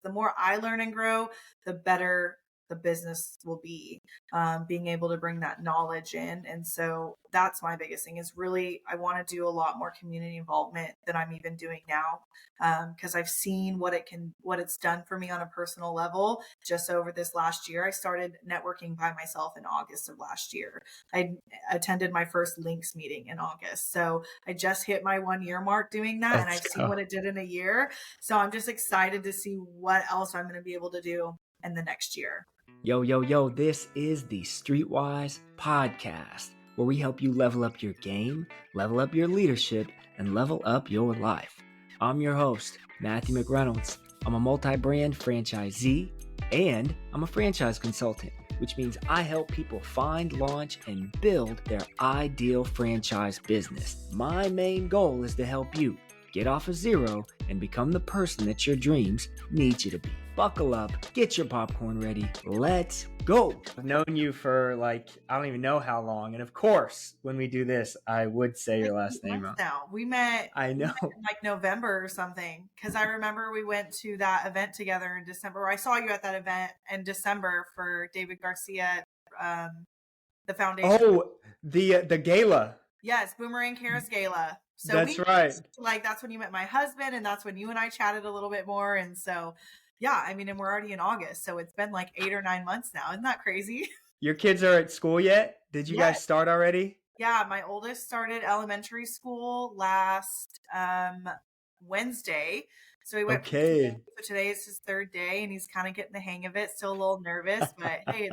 the more I learn and grow, the better the business will be, being able to bring that knowledge in. And so that's my biggest thing is really, I want to do a lot more community involvement than I'm even doing now. Cause I've seen what it's done for me on a personal level. Just over this last year, I started networking by myself in August of last year. I attended my first Links meeting in August. So I just hit my 1 year mark doing that. And I've seen what it did in a year. So I'm just excited to see what else I'm going to be able to do in the next year. Yo, this is the Streetwise podcast, where we help you level up your game, level up your leadership, and level up your life. I'm your host, Matthew McReynolds. I'm a multi-brand franchisee, and I'm a franchise consultant, which means I help people find, launch, and build their ideal franchise business. My main goal is to help you get off of zero and become the person that your dreams need you to be. Buckle up, get your popcorn ready, let's go. I've known you for I don't even know how long. And of course, when we do this, I would say your last name wrong. Now we met, I know, in November or something. Cause I remember we went to that event together in December. I saw you at that event in December for David Garcia, the foundation. Oh, the gala. Yes. Boomerang Harris Gala. So that's right. That's when you met my husband, and that's when you and I chatted a little bit more. And so, yeah, I mean, and we're already in August, so it's been 8 or 9 months now. Isn't that crazy? Your kids are at school yet? Did you guys start already? Yeah, my oldest started elementary school last Wednesday. So he went. Okay. So today is his third day, and he's kind of getting the hang of it. Still a little nervous, but hey,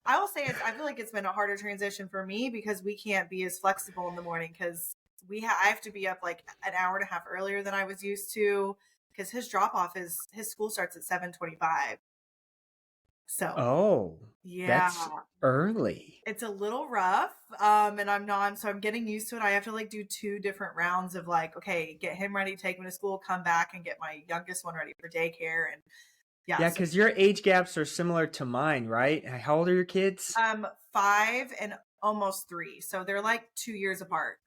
I will say I feel like it's been a harder transition for me because we can't be as flexible in the morning because I have to be up an hour and a half earlier than I was used to because his drop off his school starts at 7:25. So that's early. It's a little rough. And I'm getting used to it. I have to do 2 different rounds of okay, get him ready, take him to school, come back and get my youngest one ready for daycare. And yeah, because your age gaps are similar to mine, right? How old are your kids? 5 and almost 3. So they're 2 years apart.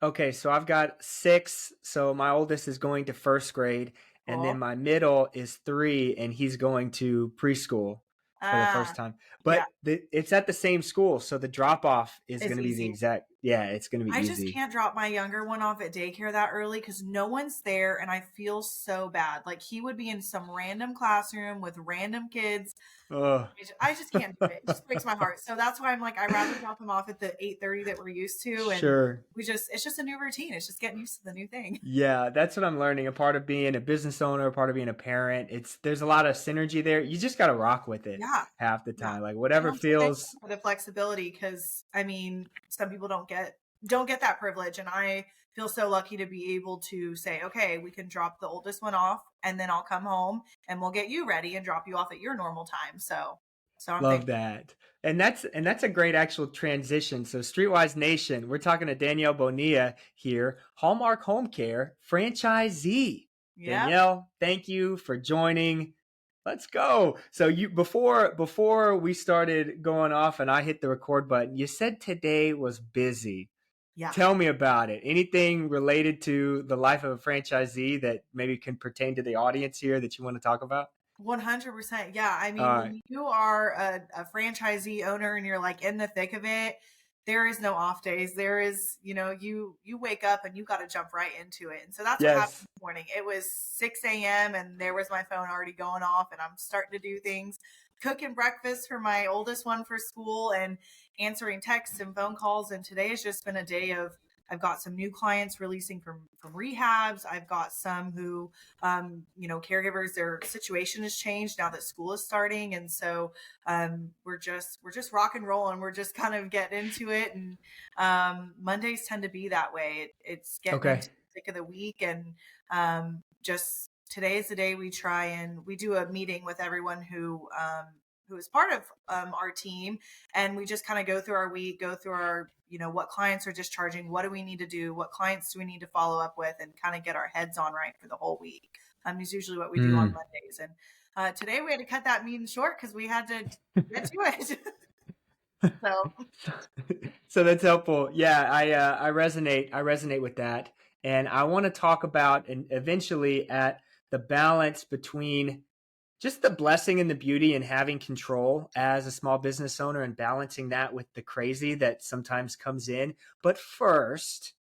Okay, so I've got 6. So my oldest is going to first grade, and then my middle is 3, and he's going to preschool for the first time. But it's at the same school, so the drop off is going to be the exact. Yeah, it's going to be easy. I just can't drop my younger one off at daycare that early because no one's there, and I feel so bad. He would be in some random classroom with random kids. I just can't do it. It just breaks my heart. So that's why I'm I'd rather drop him off at the 8:30 that we're used to. And sure. It's just a new routine. It's just getting used to the new thing. Yeah, that's what I'm learning. A part of being a business owner, a part of being a parent. There's a lot of synergy there. You just got to rock with it half the time. Whatever feels. For the flexibility, because I mean, some people don't get that privilege. And I feel so lucky to be able to say, okay, we can drop the oldest one off and then I'll come home and we'll get you ready and drop you off at your normal time. So I'm love that. And that's a great actual transition. So Streetwise Nation, we're talking to Danielle Bonilla here, Hallmark Home Care franchisee. Yep. Danielle, thank you for joining. Let's go. So before we started going off and I hit the record button, you said today was busy. Yeah. Tell me about it. Anything related to the life of a franchisee that maybe can pertain to the audience here that you want to talk about? 100%. Yeah. I mean, when you are a franchisee owner and you're in the thick of it, there is no off days. There is, you wake up and you got to jump right into it. And so that's what happened this morning. It was 6 a.m. and there was my phone already going off and I'm starting to do things, cooking breakfast for my oldest one for school and answering texts and phone calls. And today has just been a day of, I've got some new clients releasing from rehabs. I've got some who, caregivers, their situation has changed now that school is starting. And so we're just rock and rolling. We're just kind of getting into it. And Mondays tend to be that way. It's getting into the thick of the week. And just today is the day we do a meeting with everyone who is part of our team. And we just kind of go through our week, go through our, what clients are discharging, what do we need to do, what clients do we need to follow up with, and kind of get our heads on right for the whole week. Is usually what we do on Mondays. And today we had to cut that meeting short because we had to get to it. So that's helpful. Yeah, I resonate with that. And I want to talk about, and eventually at the balance between just the blessing and the beauty in having control as a small business owner and balancing that with the crazy that sometimes comes in. But first,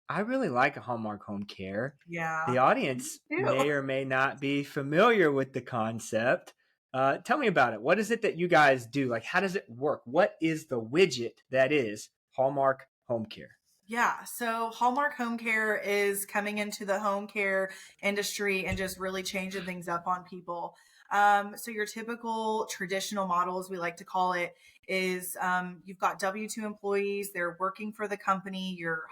I really like a Hallmark Home Care. Yeah. The Me audience too. may or may not be familiar with the concept. Tell me about it. What is it that you guys do? Like, how does it work? What is the widget that is Hallmark Home Care? Yeah, so Hallmark Home Care is coming into the home care industry and just really changing things up on people. So your typical traditional model, as we like to call it, is you've got W-2 employees. They're working for the company. You're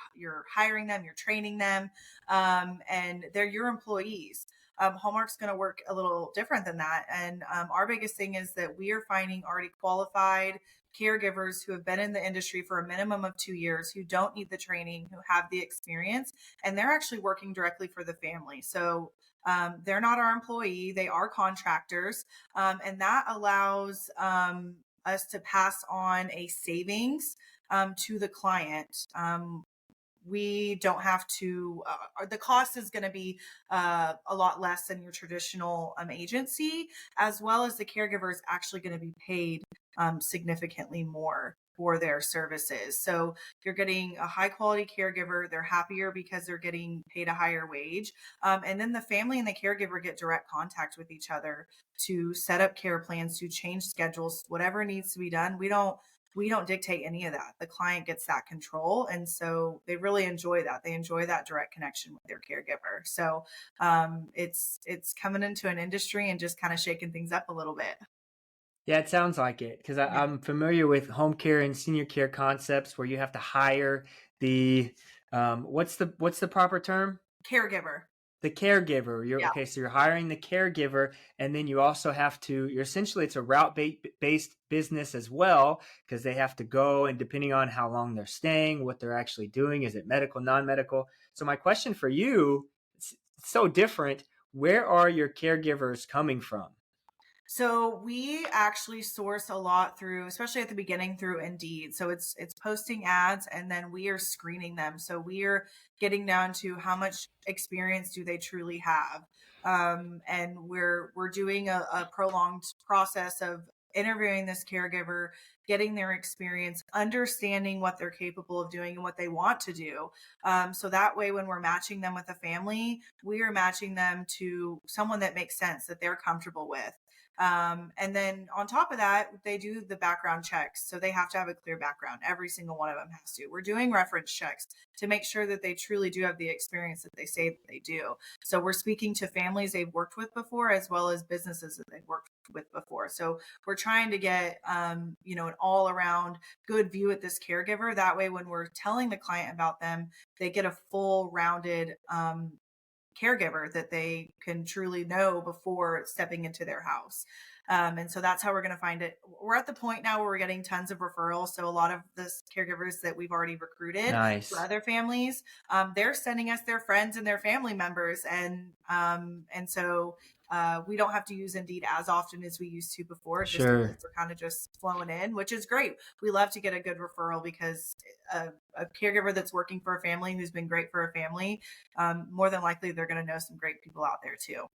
hiring them. You're training them, and they're your employees. Hallmark's going to work a little different than that, and our biggest thing is that we are finding already qualified caregivers who have been in the industry for a minimum of 2 years, who don't need the training, who have the experience, and they're actually working directly for the family. So they're not our employee, they are contractors. And that allows us to pass on a savings to the client. We don't have to the cost is going to be a lot less than your traditional agency, as well as the caregiver is actually going to be paid significantly more for their services. So you're getting a high quality caregiver. They're happier because they're getting paid a higher wage. And then the family and the caregiver get direct contact with each other to set up care plans, to change schedules, whatever needs to be done. We don't dictate any of that. The client gets that control. And so they really enjoy that. They enjoy that direct connection with their caregiver. So it's coming into an industry and just kind of shaking things up a little bit. Yeah, it sounds like it because Yeah. I'm familiar with home care and senior care concepts where you have to hire the what's the proper term? Caregiver. The caregiver. You're Yeah. okay, so you're hiring the caregiver, and then you also have to. You're essentially it's a route based business as well because they have to go and depending on how long they're staying, what they're actually doing, is it medical, non-medical? So my question for you, it's so different. Where are your caregivers coming from? So we actually source a lot through, especially at the beginning, through Indeed. So it's posting ads and then we are screening them. So we are getting down to how much experience do they truly have. And we're doing a prolonged process of interviewing this caregiver, getting their experience, understanding what they're capable of doing and what they want to do. So that way, when we're matching them with a family, we are matching them to someone that makes sense, that they're comfortable with. And then on top of that, they do the background checks. So they have to have a clear background. Every single one of them has to. We're doing reference checks to make sure that they truly do have the experience that they say that they do. So we're speaking to families they've worked with before, as well as businesses that they've worked with before. So we're trying to get, an all around good view at this caregiver. That way, when we're telling the client about them, they get a full rounded, caregiver that they can truly know before stepping into their house. And so that's how we're going to find it. We're at the point now where we're getting tons of referrals. So a lot of the caregivers that we've already recruited for Nice. other families, they're sending us their friends and their family members, and so we don't have to use Indeed as often as we used to before, just because Sure. we're kind of just flowing in, which is great. We love to get a good referral because a caregiver that's working for a family who's been great for a family, more than likely they're going to know some great people out there too.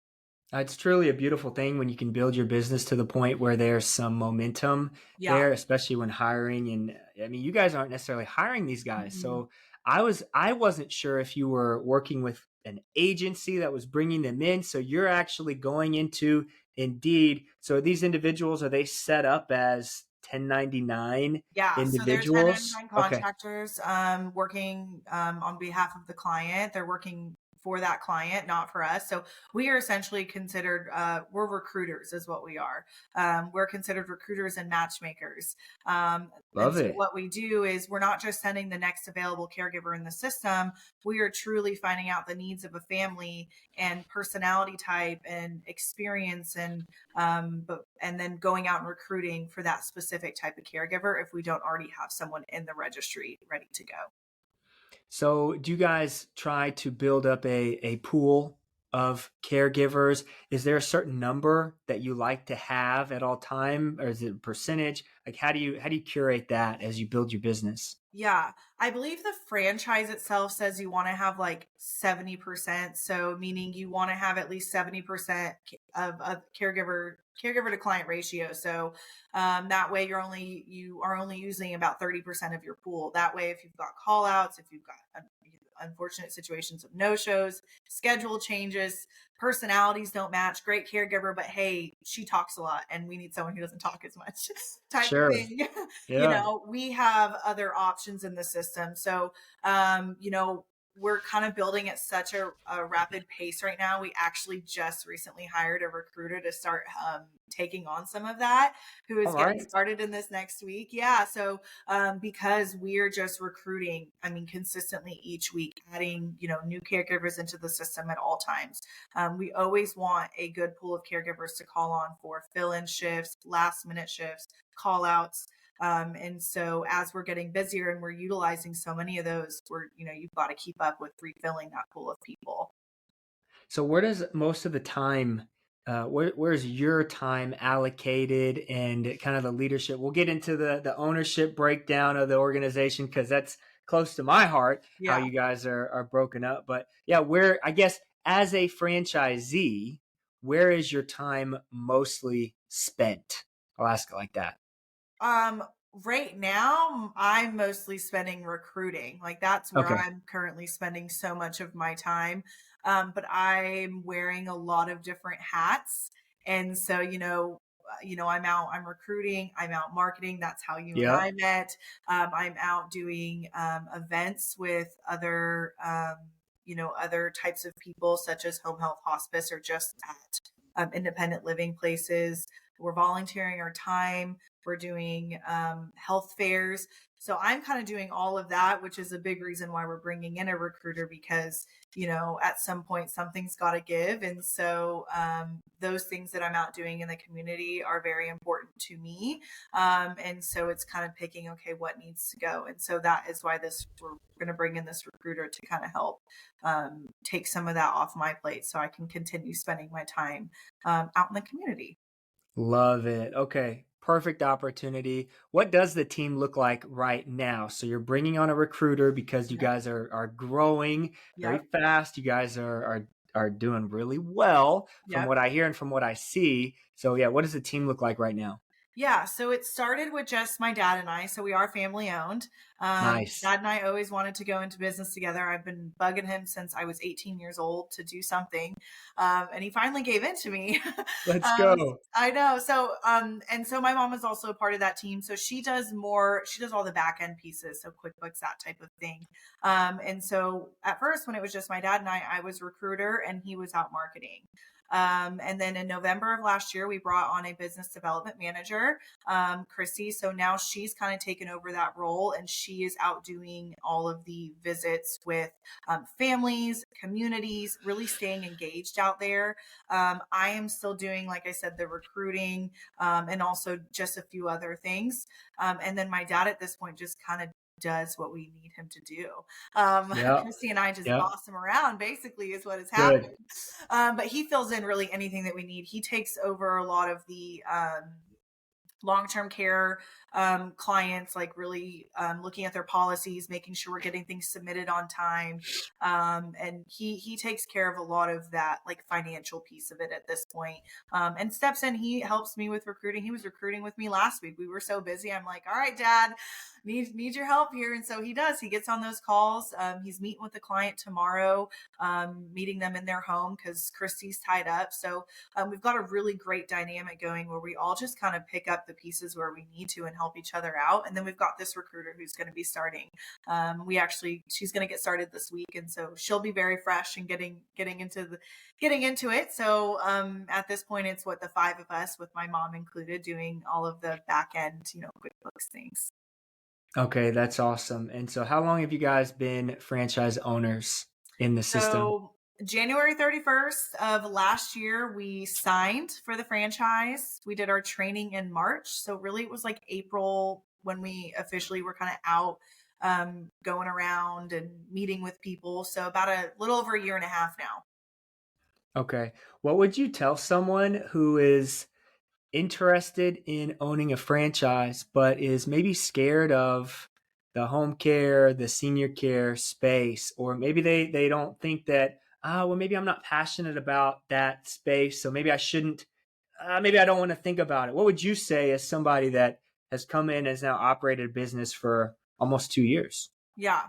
It's truly a beautiful thing when you can build your business to the point where there's some momentum Yeah. there, especially when hiring. And I mean, you guys aren't necessarily hiring these guys. Mhm. So I wasn't sure if you were working with an agency that was bringing them in. So you're actually going into Indeed. So these individuals, are they set up as 1099 Yeah, so there's individuals? 1099 Okay. contractors working on behalf of the client. They're working for that client, not for us. So we are essentially considered we're recruiters, is what we are. We're considered recruiters and matchmakers. And Love so it. what we do is we're not just sending the next available caregiver in the system. We are truly finding out the needs of a family and personality type and experience and then going out and recruiting for that specific type of caregiver if we don't already have someone in the registry ready to go. So do you guys try to build up a pool of caregivers? Is there a certain number that you like to have at all time, or is it a percentage? Like, how do you curate that as you build your business? Yeah, I believe the franchise itself says you want to have like 70%. So meaning you want to have at least 70% of caregiver to client ratio. So that way you are only using about 30% of your pool. That way, if you've got call outs, if you've got unfortunate situations of no shows, schedule changes, personalities don't match, great caregiver, but hey, she talks a lot and we need someone who doesn't talk as much type of Sure. thing. Yeah. We have other options in the system. So, we're kind of building at such a rapid pace right now. We actually just recently hired a recruiter to start taking on some of that, who All is getting right. started in this next week. Yeah. So, because we're just recruiting, I mean, consistently each week, adding, new caregivers into the system at all times. We always want a good pool of caregivers to call on for fill in shifts, last minute shifts, call outs. And so as we're getting busier and we're utilizing so many of those, you've got to keep up with refilling that pool of people. So where does most of the time, where's your time allocated and kind of the leadership? We'll get into the ownership breakdown of the organization because that's close to my heart, how Yeah. you guys are broken up. But yeah, where I guess as a franchisee, where is your time mostly spent? I'll ask it like that. Um, right now I'm mostly spending recruiting. Like that's where Okay. I'm currently spending so much of my time. But I'm wearing a lot of different hats. And so, I'm recruiting, I'm out marketing. That's how you and Yep. I met. I'm out doing events with other types of people such as home health hospice or just at independent living places. We're volunteering our time. We're doing health fairs. So I'm kind of doing all of that, which is a big reason why we're bringing in a recruiter because, at some point something's got to give. And so those things that I'm out doing in the community are very important to me. And so it's kind of picking, okay, what needs to go. And so that is why we're going to bring in this recruiter to kind of help take some of that off my plate so I can continue spending my time out in the community. Love it. Okay. Perfect opportunity. What does the team look like right now? So you're bringing on a recruiter because you Yep. guys are growing very Yep. fast. You guys are doing really well from Yep. what I hear and from what I see. So yeah, what does the team look like right now? Yeah, so it started with just my dad and I. So we are family owned. Nice. Dad and I always wanted to go into business together. I've been bugging him since I was 18 years old to do something, and he finally gave in to me. Let's go. I know. So, and so my mom is also a part of that team. So she does more. She does all the back end pieces, so QuickBooks, that type of thing. And so at first, when it was just my dad and I was recruiter and he was out marketing. And then in November of last year, we brought on a business development manager, Chrissy. So now she's kind of taken over that role and she is out doing all of the visits with families, communities, really staying engaged out there. I am still doing, like I said, the recruiting and also just a few other things. And then my dad at this point just kind of does what we need him to do. Yep. Christy and I just Yep. boss him around, basically, is what has happened. Good. But he fills in really anything that we need. He takes over a lot of the long-term care clients, like really looking at their policies, making sure we're getting things submitted on time. And he takes care of a lot of that, like financial piece of it at this point. And steps in. He helps me with recruiting. He was recruiting with me last week. We were so busy. I'm like, all right, Dad, need your help here. And so he does. He gets on those calls. He's meeting with the client tomorrow, meeting them in their home because Christy's tied up. So we've got a really great dynamic going where we all just kind of pick up the pieces where we need to and help each other out. And then we've got this recruiter who's going to be starting. She's going to get started this week, and so she'll be very fresh and getting into it. So at this point, it's the five of us, with my mom included, doing all of the back end, QuickBooks things. Okay, that's awesome. And so how long have you guys been franchise owners in the system? So January 31st of last year, we signed for the franchise. We did our training in March. So really it was like April when we officially were kind of out going around and meeting with people. So about a little over a year and a half now. Okay. What would you tell someone who is interested in owning a franchise, but is maybe scared of the home care, the senior care space, or maybe they don't think that, well, maybe I'm not passionate about that space, so maybe I shouldn't, maybe I don't want to think about it. What would you say as somebody that has come in, has now operated a business for almost 2 years? Yeah.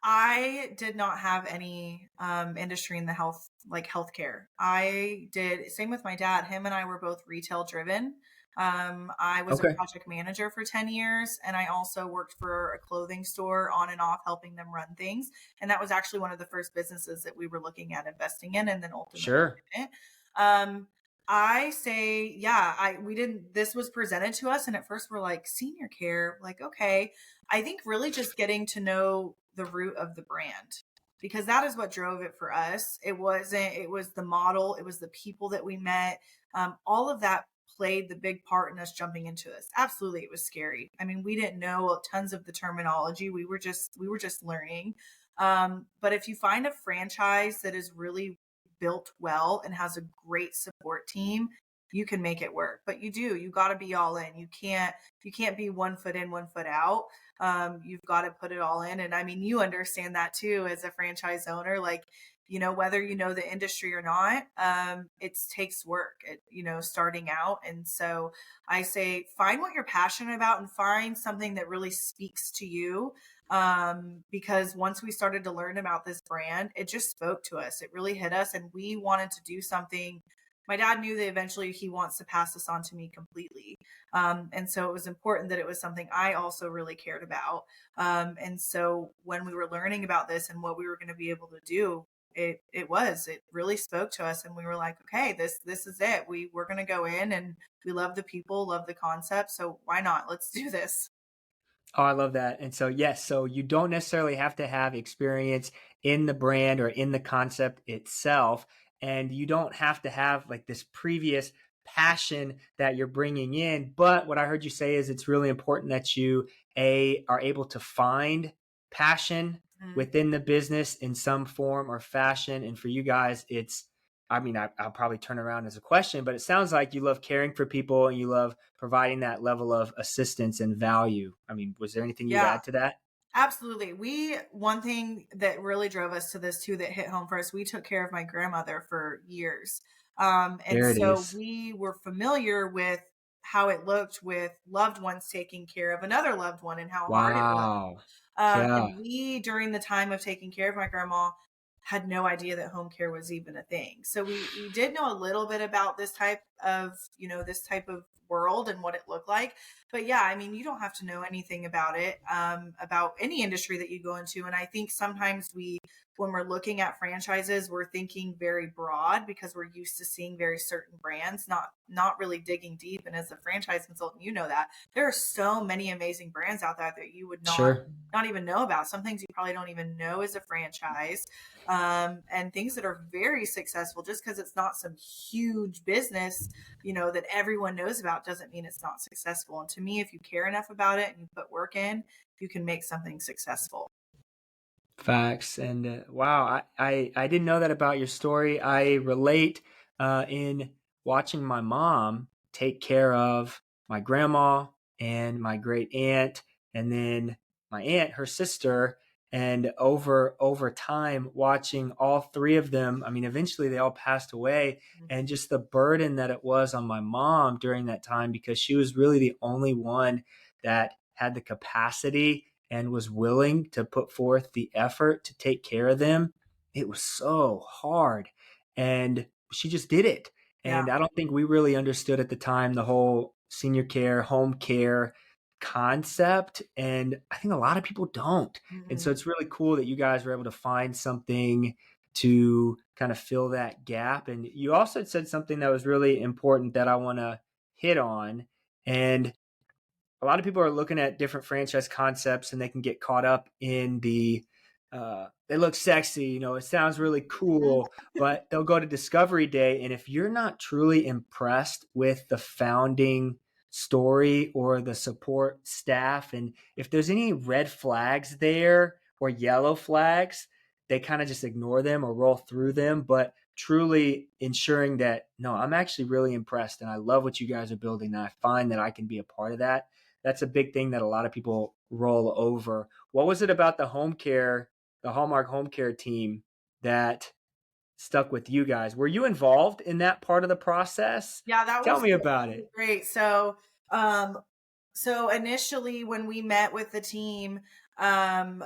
I did not have any industry in the healthcare. I did same with my dad. Him and I were both retail driven. I was a Okay. project manager for 10 years, and I also worked for a clothing store on and off, helping them run things. And that was actually one of the first businesses that we were looking at investing in, and then ultimately Sure. in it. Um, I say, yeah, we didn't. This was presented to us, and at first we're like senior care, like okay. I think really just getting to know the root of the brand, because that is what drove it for us. It was the model, it was the people that we met. All of that played the big part in us jumping into this. Absolutely, it was scary. I mean, we didn't know tons of the terminology. We were just learning. But if you find a franchise that is really built well and has a great support team, you can make it work. But you got to be all in. You can't be 1 foot in, 1 foot out. You've got to put it all in. And I mean, you understand that too as a franchise owner, like, whether you know the industry or not, it takes work at, starting out. And so I say, find what you're passionate about and find something that really speaks to you. Because once we started to learn about this brand, it just spoke to us. It really hit us. And we wanted to do something. My dad knew that eventually he wants to pass this on to me completely. And so it was important that it was something I also really cared about. And so when we were learning about this and what we were going to be able to do, it really spoke to us, and we were like, okay, this is it. We're going to go in, and we love the people, love the concept. So why not? Let's do this. Oh, I love that. And so, yes, so you don't necessarily have to have experience in the brand or in the concept itself. And you don't have to have like this previous passion that you're bringing in. But what I heard you say is it's really important that you, are able to find passion Mm. within the business in some form or fashion. And for you guys, I mean, I'll probably turn around as a question, but it sounds like you love caring for people and you love providing that level of assistance and value. I mean, was there anything you'd Yeah. add to that? Absolutely. One thing that really drove us to this too, that hit home for us, we took care of my grandmother for years. And There it so is. we were familiar with how it looked with loved ones taking care of another loved one and how hard it was. Wow. Yeah. And we, during the time of taking care of my grandma, had no idea that home care was even a thing. So we did know a little bit about this type of world and what it looked like. But yeah, I mean, you don't have to know anything about it, about any industry that you go into. And I think sometimes when we're looking at franchises, we're thinking very broad because we're used to seeing very certain brands, not really digging deep. And as a franchise consultant, you know that there are so many amazing brands out there that you would Sure. not even know about. Some things you probably don't even know as a franchise, and things that are very successful. Just because it's not some huge business, that everyone knows about, doesn't mean it's not successful. And to me, if you care enough about it and you put work in, you can make something successful. Facts. And wow, I didn't know that about your story. I relate in watching my mom take care of my grandma and my great aunt, and then my aunt, her sister. And over time, watching all three of them, I mean, eventually they all passed away, and just the burden that it was on my mom during that time, because she was really the only one that had the capacity and was willing to put forth the effort to take care of them. It was so hard. And she just did it. Yeah. And I don't think we really understood at the time the whole senior care, home care concept. And I think a lot of people don't. And so Mm-mm. it's really cool that you guys were able to find something to kind of fill that gap. And you also said something that was really important that I want to hit on. And a lot of people are looking at different franchise concepts and they can get caught up in they look sexy, it sounds really Mhm. cool, but they'll go to discovery day, and if you're not truly impressed with the founding story or the support staff, and if there's any red flags there or yellow flags, they kind of just ignore them or roll through them. But truly ensuring that, no, I'm actually really impressed and I love what you guys are building. And I find that I can be a part of that. That's a big thing that a lot of people roll over. What was it about the Hallmark home care team that stuck with you guys? Were you involved in that part of the process? Yeah, that Tell was me about it. great. Um, so initially when we met with the team, um,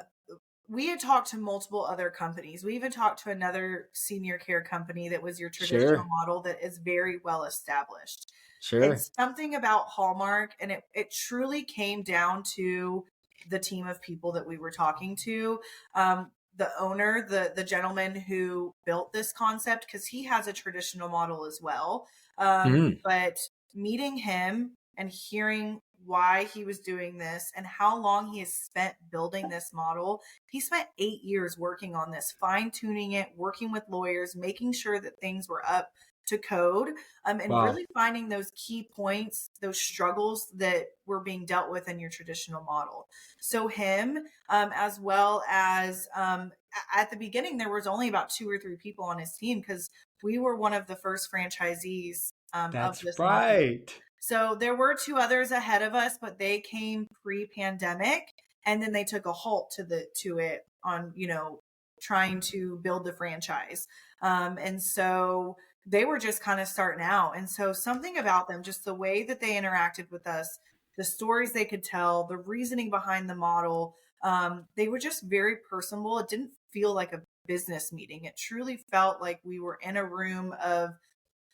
we had talked to multiple other companies. We even talked to another senior care company that was your traditional Sure. model that is very well established. And Sure. something about Hallmark, and it truly came down to the team of people that we were talking to. The owner, the gentleman who built this concept, because he has a traditional model as well. Mm, But meeting him and hearing why he was doing this and how long he has spent building this model. He spent 8 years working on this, fine tuning it, working with lawyers, making sure that things were up to code, and wow. really finding those key points, those struggles that were being dealt with in your traditional model. So him, as well as at the beginning, there was only about 2 or 3 people on his team because we were one of the first franchisees of That's this model. right. So there were 2 others ahead of us, but they came pre-pandemic, and then they took a halt to it on, trying to build the franchise. And so they were just kind of starting out. And so something about them, just the way that they interacted with us, the stories they could tell, the reasoning behind the model, they were just very personable. It didn't feel like a business meeting. It truly felt like we were in a room of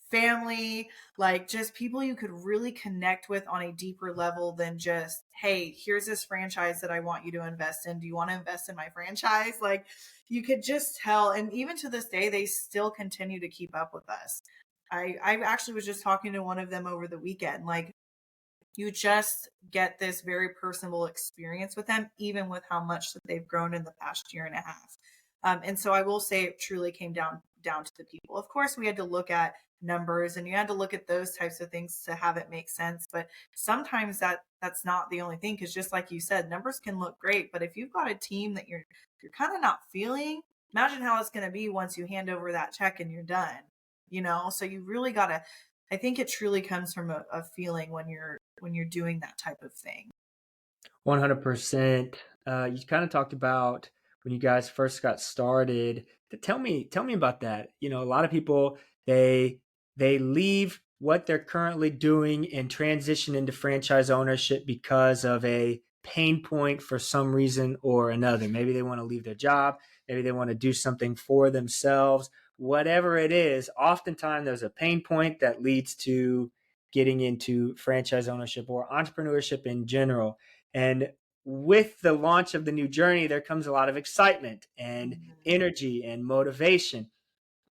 family, like just people you could really connect with on a deeper level than just, hey, here's this franchise that I want you to invest in. Do you want to invest in my franchise? Like you could just tell. And even to this day, they still continue to keep up with us. I actually was just talking to one of them over the weekend. Like you just get this very personable experience with them, even with how much that they've grown in the past year and a half. And so I will say it truly came down to the people. Of course, we had to look at numbers and you had to look at those types of things to have it make sense. But sometimes that's not the only thing, because just like you said, numbers can look great, but if you've got a team that you're kind of not feeling, imagine how it's going to be once you hand over that check and you're done. So you really got to. I think it truly comes from a feeling when you're doing that type of thing. 100%. You kind of talked about when you guys first got started. Tell me about that. A lot of people they they leave what they're currently doing and transition into franchise ownership because of a pain point for some reason or another. Maybe they want to leave their job, maybe they want to do something for themselves. Whatever it is, oftentimes there's a pain point that leads to getting into franchise ownership or entrepreneurship in general. And with the launch of the new journey, there comes a lot of excitement and Mhm. energy and motivation.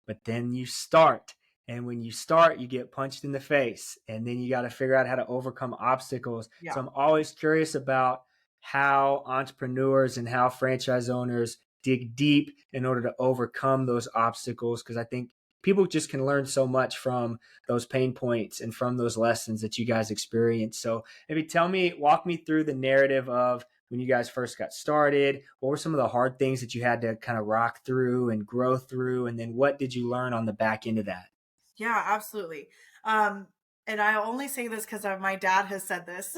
But then you start. And when you start, you get punched in the face. And then you got to figure out how to overcome obstacles. So Yeah. I'm always curious about how entrepreneurs and how franchise owners dig deep in order to overcome those obstacles. Because I think people just can learn so much from those pain points and from those lessons that you guys experience. So maybe walk me through the narrative of when you guys first got started. What were some of the hard things that you had to kind of rock through and grow through? And then what did you learn on the back end of that? Yeah, absolutely. Um, and I only say this because my dad has said this.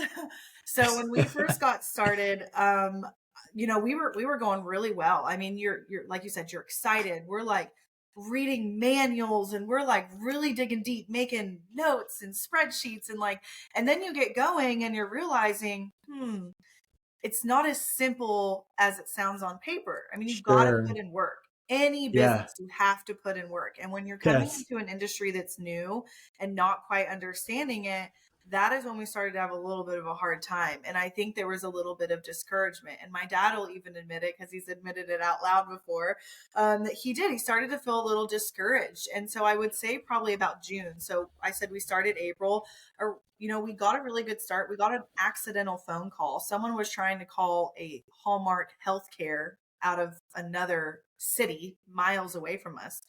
So when we first got started, we were going really well. I mean, you're like you said, you're excited. We're like reading manuals and we're like really digging deep, making notes and spreadsheets and then you get going and you're realizing, it's not as simple as it sounds on paper. I mean, you've got to Sure. put in work. Any Yeah. business, you have to put in work. And when you're coming Yes. into an industry that's new and not quite understanding it, that is when we started to have a little bit of a hard time. And I think there was a little bit of discouragement. And my dad will even admit it because he's admitted it out loud before, that he did. He started to feel a little discouraged. And so I would say probably about June. So I said we started April, or we got a really good start. We got an accidental phone call. Someone was trying to call a Hallmark healthcare out of another city miles away from us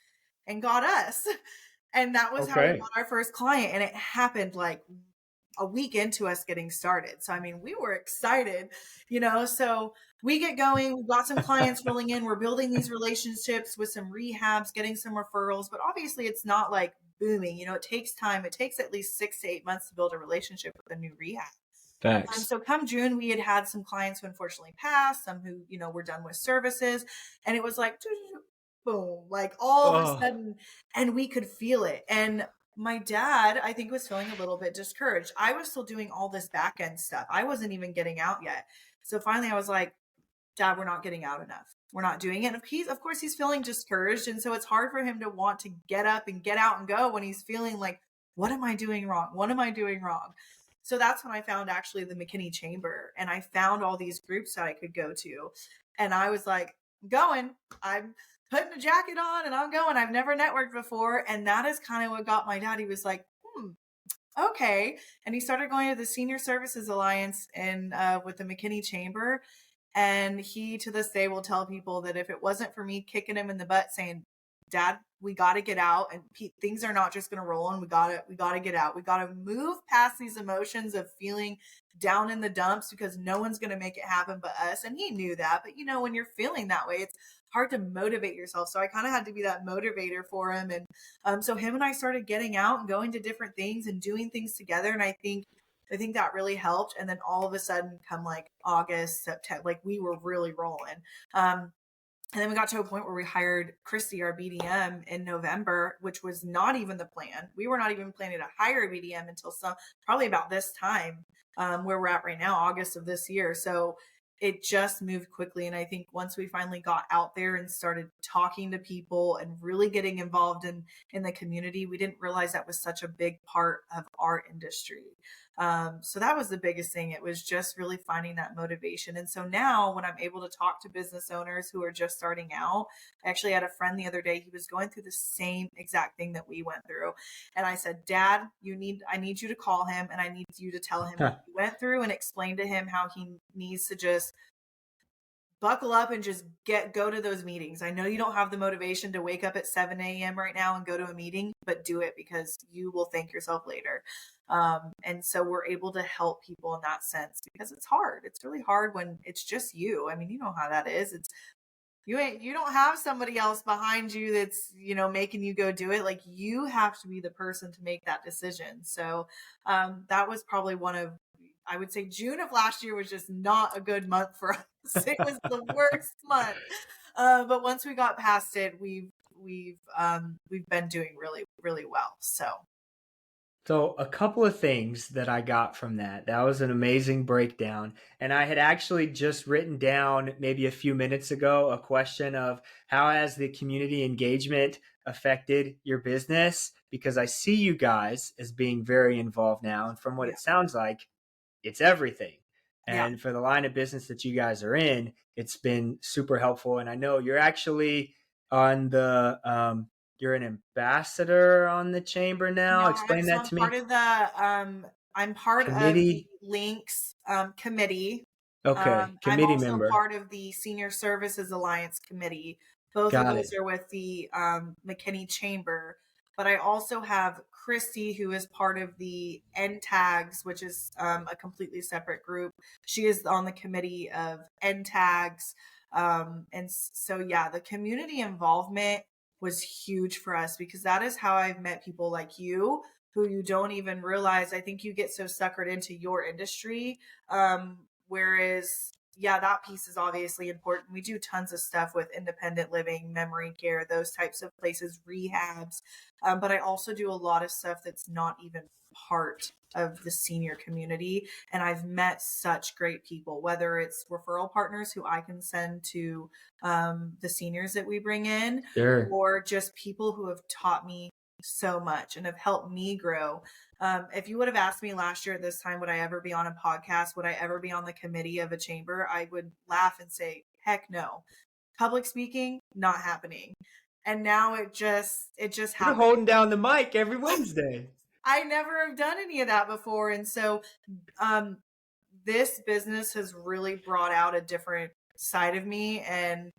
and got us. And that was how we Okay. got our first client. And it happened like a week into us getting started. So, I mean, we were excited, so we get going, we've got some clients rolling in, we're building these relationships with some rehabs, getting some referrals, but obviously it's not like booming, it takes time. It takes at least 6 to 8 months to build a relationship with a new rehab. Facts. So come June, we had some clients who unfortunately passed, some who, were done with services, and it was like, boom, like all of a sudden, and we could feel it. And my dad, I think, was feeling a little bit discouraged. I was still doing all this back end stuff. I wasn't even getting out yet. So finally I was like, Dad, we're not getting out enough. We're not doing it. Of course he's feeling discouraged. And so it's hard for him to want to get up and get out and go when he's feeling like, what am I doing wrong? What am I doing wrong? So that's when I found actually the McKinney Chamber, and I found all these groups that I could go to. And I was like, I'm putting a jacket on and I'm going. I've never networked before. And that is kind of what got my dad. He was like, okay. And he started going to the Senior Services Alliance and with the McKinney Chamber. And he, to this day, will tell people that if it wasn't for me kicking him in the butt saying, Dad, we got to get out, and things are not just going to roll on. We got to get out. We got to move past these emotions of feeling down in the dumps, because no one's going to make it happen but us. And he knew that. But when you're feeling that way, it's hard to motivate yourself. So I kind of had to be that motivator for him. And so him and I started getting out and going to different things and doing things together. And I think that really helped. And then all of a sudden, come like August, September, like we were really rolling. And then we got to a point where we hired Christy, our BDM, in November, which was not even the plan. We were not even planning to hire a BDM until probably about this time, where we're at right now, August of this year. So it just moved quickly. And I think once we finally got out there and started talking to people and really getting involved in the community, we didn't realize that was such a big part of our industry. So that was the biggest thing. It was just really finding that motivation. And so now when I'm able to talk to business owners who are just starting out, I actually had a friend the other day, he was going through the same exact thing that we went through. And I said, Dad, I need you to call him, and I need you to tell him what you went through, and explain to him how he needs to just buckle up and just go to those meetings. I know you don't have the motivation to wake up at 7 a.m. right now and go to a meeting, but do it, because you will thank yourself later. And so we're able to help people in that sense, because it's hard. It's really hard when it's just you. I mean, you know how that is. You don't have somebody else behind you that's, making you go do it. Like, you have to be the person to make that decision. So, that was probably I would say June of last year was just not a good month for us. It was the worst month. But once we got past it, we've been doing really, really well. So a couple of things that I got from that. That was an amazing breakdown. And I had actually just written down maybe a few minutes ago a question of how has the community engagement affected your business? Because I see you guys as being very involved now. And from what it sounds like, it's everything. And for the line of business that you guys are in, it's been super helpful. And I know you're actually on the you're an ambassador on the chamber now. Explain that to me. I'm part of the Links committee. Okay, committee I'm also member. part of the Senior Services Alliance committee. Both of those are with the McKinney Chamber. But I also have Christy, who is part of the NTAGs, which is a completely separate group. She is on the committee of NTAGs. And so, the community involvement was huge for us, because that is how I've met people like you, who you don't even realize. I think you get so suckered into your industry. Whereas, that piece is obviously important. We do tons of stuff with independent living, memory care, those types of places, rehabs. But I also do a lot of stuff that's not even part of the senior community. And I've met such great people, whether it's referral partners who I can send to the seniors that we bring in, or just people who have taught me so much and have helped me grow. If you would have asked me last year at this time, would I ever be on a podcast? Would I ever be on the committee of a chamber? I would laugh and say, heck no. Public speaking, not happening. And now it just happens. You're holding down the mic every Wednesday. I never have done any of that before. And so this business has really brought out a different side of me and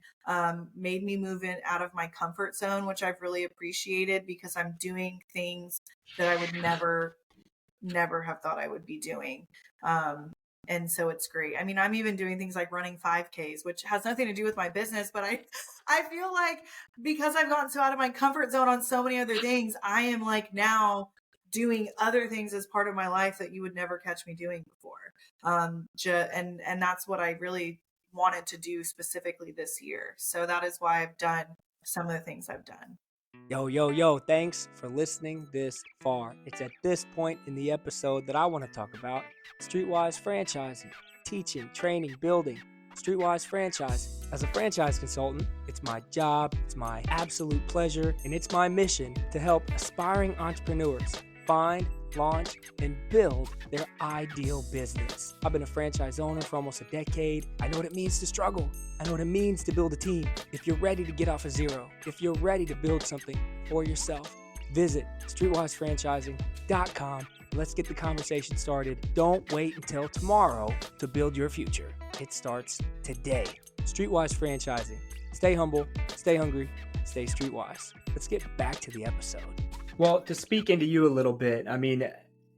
made me move in out of my comfort zone, which I've really appreciated, because I'm doing things that I would never never have thought I would be doing. And so it's great. I mean, I'm even doing things like running 5Ks, which has nothing to do with my business, but I feel like because I've gotten so out of my comfort zone on so many other things, I am like now doing other things as part of my life that you would never catch me doing before. And that's what I really wanted to do specifically this year. So that is why I've done some of the things I've done. Yo, thanks for listening this far. It's at this point in the episode that I want to talk about Streetwise franchising, teaching, training, building. Streetwise franchising. As a franchise consultant, it's my job, it's my absolute pleasure, and it's my mission to help aspiring entrepreneurs find, launch, and build their ideal business. I've been a franchise owner for almost a decade. I know what it means to struggle. I know what it means to build a team. If you're ready to get off of zero, if you're ready to build something for yourself, visit streetwisefranchising.com. Let's get the conversation started. Don't wait until tomorrow to build your future. It starts today. Streetwise franchising. Stay humble, stay hungry, stay streetwise. Let's get back to the episode. Well, to speak into you a little bit, I mean,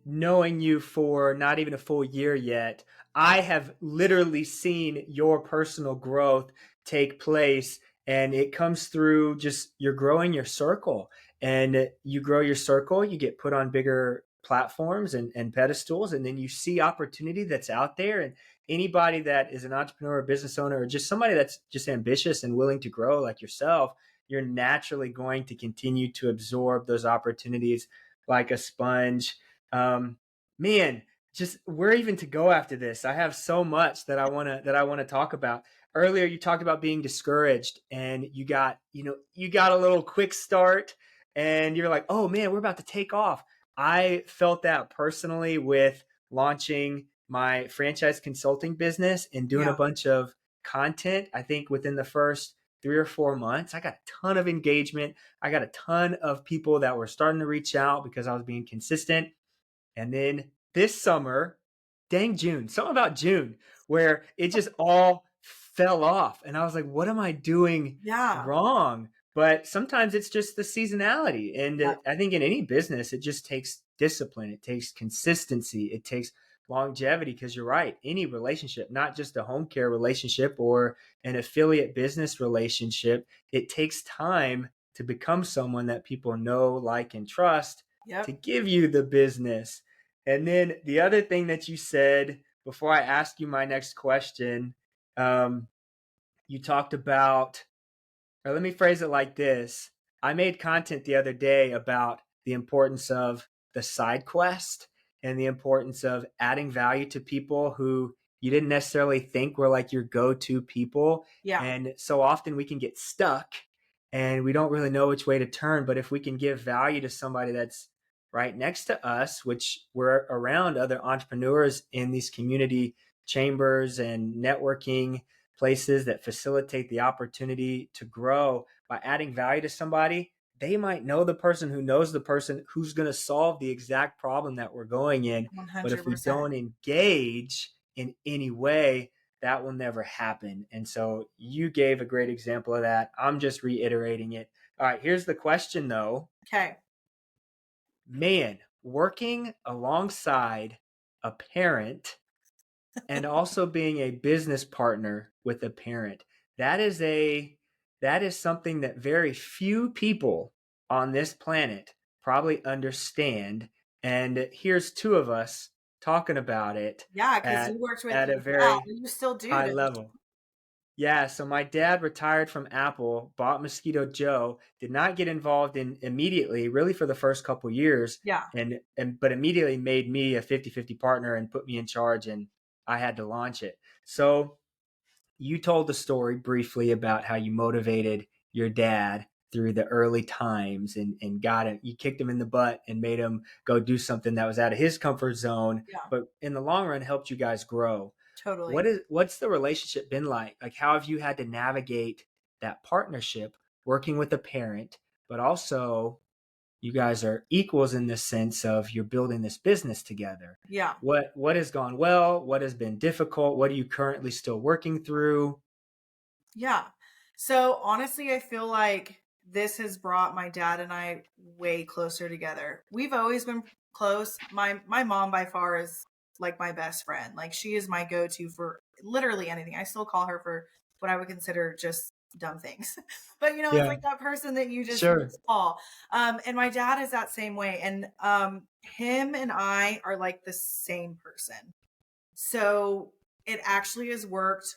knowing you for not even a full year yet, I have literally seen your personal growth take place, and it comes through just you're growing your circle, and you grow your circle, you get put on bigger platforms and pedestals, and then you see opportunity that's out there. And anybody that is an entrepreneur, a business owner, or just somebody that's just ambitious and willing to grow like yourself, you're naturally going to continue to absorb those opportunities like a sponge. Man, just where even to go after this? I have so much that I want to talk about. Earlier, you talked about being discouraged, and you got a little quick start, and you're like, oh man, we're about to take off. I felt that personally with launching my franchise consulting business and doing a bunch of content. I think within the first 3 or 4 months, I got a ton of engagement. I got a ton of people that were starting to reach out because I was being consistent. And then this summer, dang June, something about June, where it just all fell off. And I was like, what am I doing wrong? But sometimes it's just the seasonality. And I think in any business, it just takes discipline. It takes consistency. It takes longevity, because you're right. Any relationship, not just a home care relationship or an affiliate business relationship, it takes time to become someone that people know, like, and trust to give you the business. And then the other thing that you said before I ask you my next question, you talked about, or let me phrase it like this. I made content the other day about the importance of the side quest and the importance of adding value to people who you didn't necessarily think were like your go-to people. And so often we can get stuck and we don't really know which way to turn. But if we can give value to somebody that's right next to us, which we're around other entrepreneurs in these community chambers and networking places that facilitate the opportunity to grow, by adding value to somebody, they might know the person who knows the person who's going to solve the exact problem that we're going in. 100%. But if we don't engage in any way, that will never happen. And so you gave a great example of that. I'm just reiterating it. All right, here's the question though. Okay. Man, working alongside a parent and also being a business partner with a parent, that is something that very few people on this planet probably understand. And here's two of us talking about it. Yeah, because you worked with at a very you still do high level. Yeah, so my dad retired from Apple, bought Mosquito Joe, did not get involved in immediately, really for the first couple years. But immediately made me a 50-50 partner and put me in charge, and I had to launch it. So you told the story briefly about how you motivated your dad through the early times and got him, you kicked him in the butt and made him go do something that was out of his comfort zone, but in the long run helped you guys grow. Totally. What's the relationship been like? Like, how have you had to navigate that partnership, working with a parent, but also you guys are equals in the sense of you're building this business together. Yeah. What has gone well? What has been difficult? What are you currently still working through? Yeah. So honestly, I feel like this has brought my dad and I way closer together. We've always been close. My mom by far is like my best friend. Like she is my go-to for literally anything. I still call her for what I would consider just dumb things. But it's Yeah. like that person that you just Sure. call. And my dad is that same way. And him and I are like the same person. So it actually has worked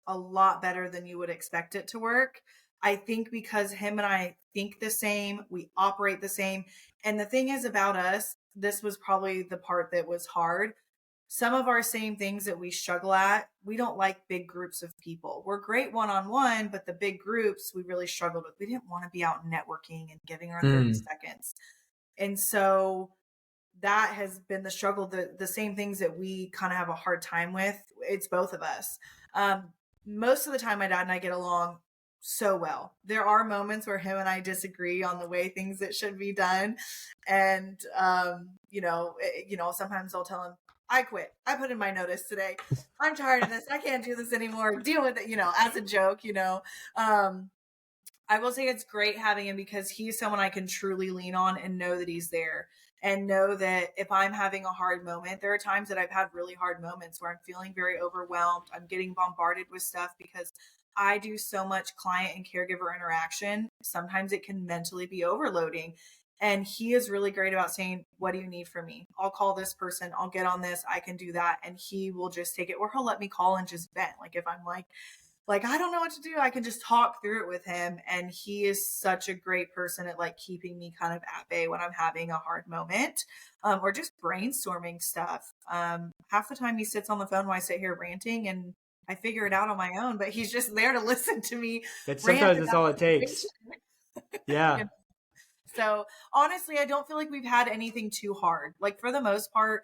a lot better than you would expect it to work. I think because him and I think the same, we operate the same. And the thing is about us, this was probably the part that was hard. Some of our same things that we struggle at, we don't like big groups of people. We're great one-on-one, but the big groups we really struggled with. We didn't want to be out networking and giving our 30 seconds. And so that has been the struggle. The same things that we kind of have a hard time with, it's both of us. Most of the time my dad and I get along so well. There are moments where him and I disagree on the way things that should be done. And sometimes I'll tell him, I quit. I put in my notice today. I'm tired of this. I can't do this anymore. Deal with it, as a joke. I will say it's great having him because he's someone I can truly lean on and know that he's there, and know that if I'm having a hard moment, there are times that I've had really hard moments where I'm feeling very overwhelmed. I'm getting bombarded with stuff because I do so much client and caregiver interaction. Sometimes it can mentally be overloading. And he is really great about saying, what do you need from me? I'll call this person. I'll get on this. I can do that. And he will just take it, or he'll let me call and just vent. Like if I'm like, I don't know what to do, I can just talk through it with him. And he is such a great person at like keeping me kind of at bay when I'm having a hard moment, or just brainstorming stuff. Half the time he sits on the phone while I sit here ranting, and I figure it out on my own, but he's just there to listen to me rant Sometimes that's about all the it takes. situation. Yeah. So honestly, I don't feel like we've had anything too hard. Like for the most part,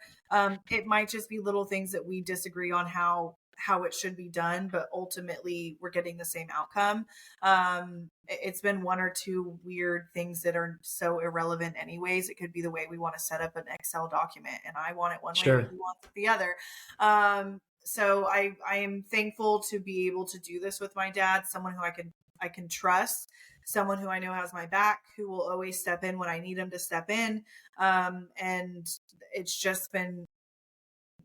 it might just be little things that we disagree on how it should be done, but ultimately we're getting the same outcome. It's been one or two weird things that are so irrelevant anyways. It could be the way we want to set up an Excel document, and I want it one way, but Sure. he wants it the other. So I am thankful to be able to do this with my dad, someone who I can trust, someone who I know has my back, who will always step in when I need him to step in. And it's just been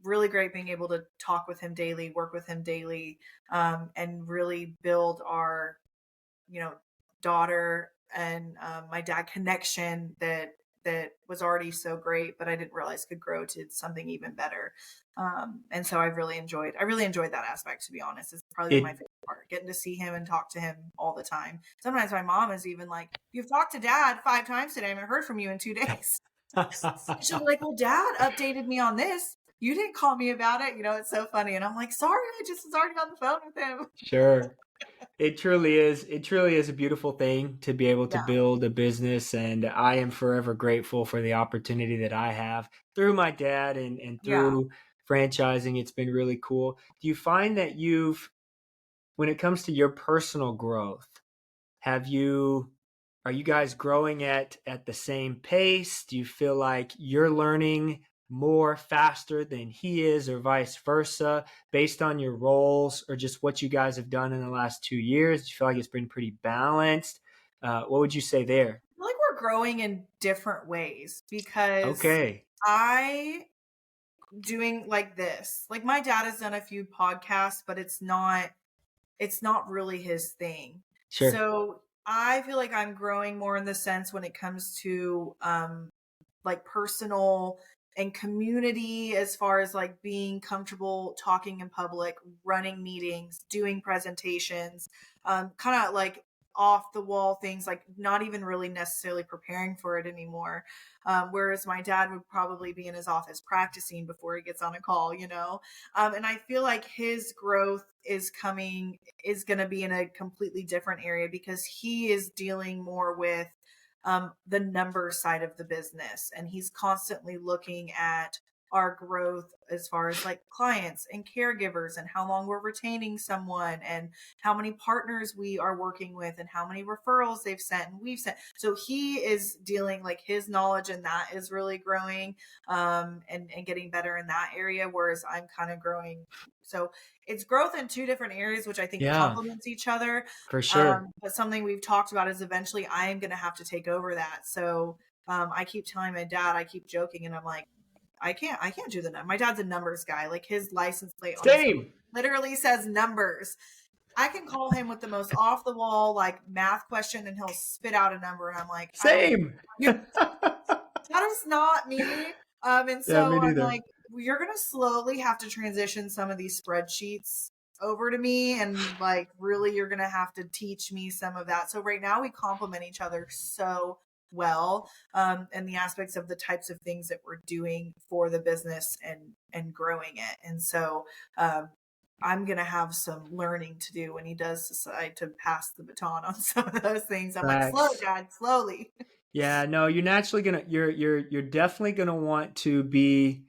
really great being able to talk with him daily, work with him daily, and really build our, daughter and my dad connection that was already so great, but I didn't realize could grow to something even better. And so I really enjoyed that aspect, to be honest. It's probably my It favorite part, getting to see him and talk to him all the time. Sometimes my mom is even like, you've talked to dad 5 times today. I haven't heard from you in 2 days. She'll be like, well, dad updated me on this. You didn't call me about it. It's so funny. And I'm like, sorry, I just was already on the phone with him. Sure. It truly is. It truly is a beautiful thing to be able to Yeah. build a business. And I am forever grateful for the opportunity that I have through my dad and Yeah. through franchising. It's been really cool. Do you find that when it comes to your personal growth, are you guys growing at the same pace? Do you feel like you're learning more faster than he is, or vice versa, based on your roles or just what you guys have done in the last 2 years? Do you feel like it's been pretty balanced? What would you say there? I feel like we're growing in different ways because Okay. I doing like this. Like my dad has done a few podcasts, but it's not really his thing. Sure. So I feel like I'm growing more in the sense when it comes to like personal and community, as far as like being comfortable talking in public, running meetings, doing presentations, kind of like off the wall things, like not even really necessarily preparing for it anymore. Whereas my dad would probably be in his office practicing before he gets on a call. And I feel like his growth is going to be in a completely different area because he is dealing more with the number side of the business. And he's constantly looking at our growth as far as like clients and caregivers, and how long we're retaining someone, and how many partners we are working with, and how many referrals they've sent and we've sent. So he is dealing, like his knowledge in that is really growing, and getting better in that area, whereas I'm kind of growing. So it's growth in 2 different areas, which I think Yeah, complements each other. for sure. But something we've talked about is eventually I am going to have to take over that. So I keep telling my dad, I keep joking, and I'm like, I can't do the number. My dad's a numbers guy. Like his license plate on his car Same. literally says numbers. I can call him with the most off the wall like math question and he'll spit out a number and I'm like, I don't Same. that is not me. And Yeah, me so I'm neither. like, you're gonna slowly have to transition some of these spreadsheets over to me, and like really you're gonna have to teach me some of that. So right now we complement each other so well, and the aspects of the types of things that we're doing for the business and growing it. And so I'm gonna have some learning to do when he does decide to pass the baton on some of those things. I'm like, slow, Facts. Dad, slowly. Yeah, no, you're naturally gonna you're definitely gonna want to be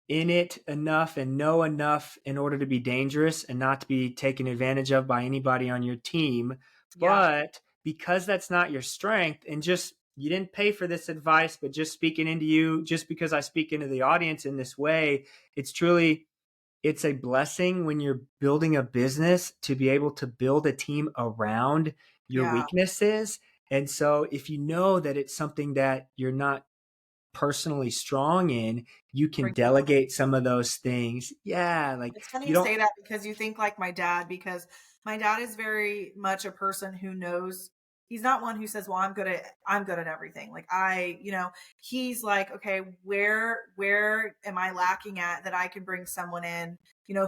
in it enough and know enough in order to be dangerous and not to be taken advantage of by anybody on your team. Yeah, But because that's not your strength, and just you didn't pay for this advice, but just speaking into you, just because I speak into the audience in this way, it's a blessing when you're building a business to be able to build a team around your yeah, weaknesses. And so if you know that it's something that you're not personally strong in, you can bring them on. delegate some of those things. Yeah, like It's funny you you don't. say that because you think like my dad, because my dad is very much a person who knows he's not one who says, well, I'm good at everything. Like he's like, okay, where am I lacking at that I can bring someone in,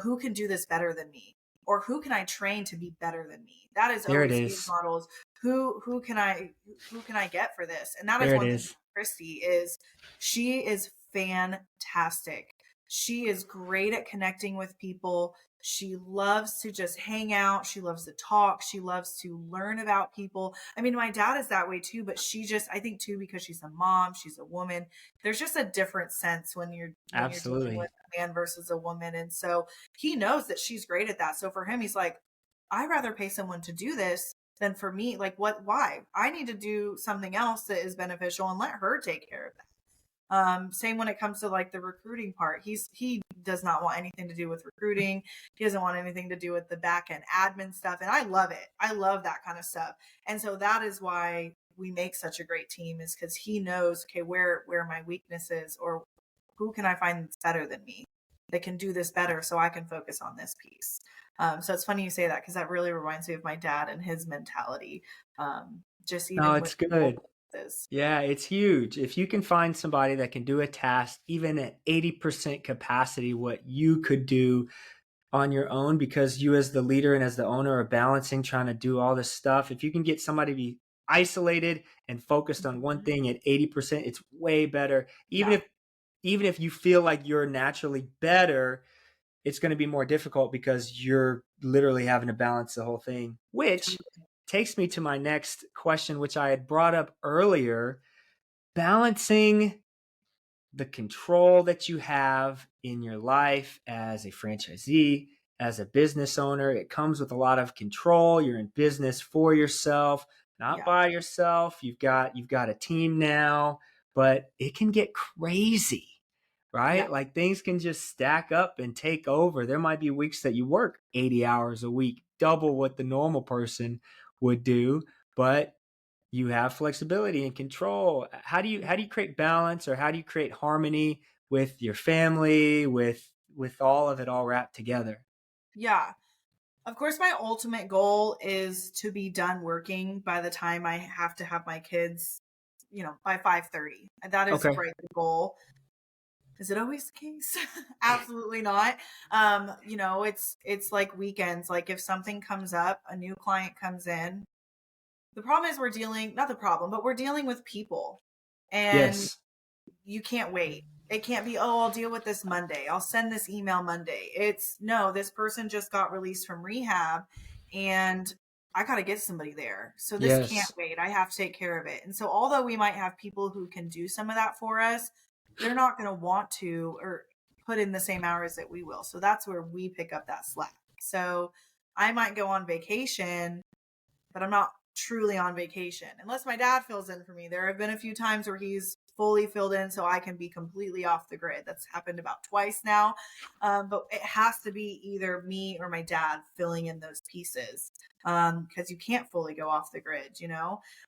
who can do this better than me? Or who can I train to be better than me? That is There it always his is. models. Who can I get for this? And that is There it one thing is. about Christy is she is fantastic. She is great at connecting with people. She loves to just hang out. She loves to talk. She loves to learn about people. I mean, my dad is that way too, but I think too, because she's a mom, she's a woman. There's just a different sense when you're dealing with Absolutely. a man versus a woman. And so he knows that she's great at that. So for him, he's like, I'd rather pay someone to do this than for me. Like why? I need to do something else that is beneficial and let her take care of that. Same when it comes to like the recruiting part. He does not want anything to do with recruiting. He doesn't want anything to do with the back end admin stuff. And I love it. I love that kind of stuff. And so that is why we make such a great team, is because he knows, okay, where my weakness is, or who can I find that's better than me that can do this better so I can focus on this piece. So it's funny you say that because that really reminds me of my dad and his mentality. Just No, even with it's good. businesses. Yeah, it's huge. If you can find somebody that can do a task even at 80% capacity, what you could do on your own, because you as the leader and as the owner are balancing trying to do all this stuff. If you can get somebody to be isolated and focused on one Mhm. thing at 80%, it's way better. Yeah. Even if you feel like you're naturally better, it's going to be more difficult because you're literally having to balance the whole thing, which takes me to my next question, which I had brought up earlier: balancing the control that you have in your life as a franchisee, as a business owner. It comes with a lot of control. You're in business for yourself, not Yeah. by yourself. You've got a team now, but it can get crazy, Yeah. right? Like things can just stack up and take over. There might be weeks that you work 80 hours a week, double what the normal person would do, but you have flexibility and control. How do you create balance, or how do you create harmony with your family, with all of it all wrapped together? Yeah. Of course, my ultimate goal is to be done working by the time I have to have my kids, by 5:30. That is Okay. right the goal. Is it always the case? Absolutely not. It's like weekends. Like if something comes up, a new client comes in. The problem is not the problem, but we're dealing with people. And Yes. you can't wait. It can't be, oh, I'll deal with this Monday. I'll send this email Monday. It's no, this person just got released from rehab and I got to get somebody there. So this can't Yes. wait. I have to take care of it. And so, although we might have people who can do some of that for us, they're not going to want to or put in the same hours that we will. So that's where we pick up that slack. So I might go on vacation, but I'm not truly on vacation unless my dad fills in for me. There have been a few times where he's fully filled in so I can be completely off the grid. That's happened about twice now. But it has to be either me or my dad filling in those pieces because you can't fully go off the grid.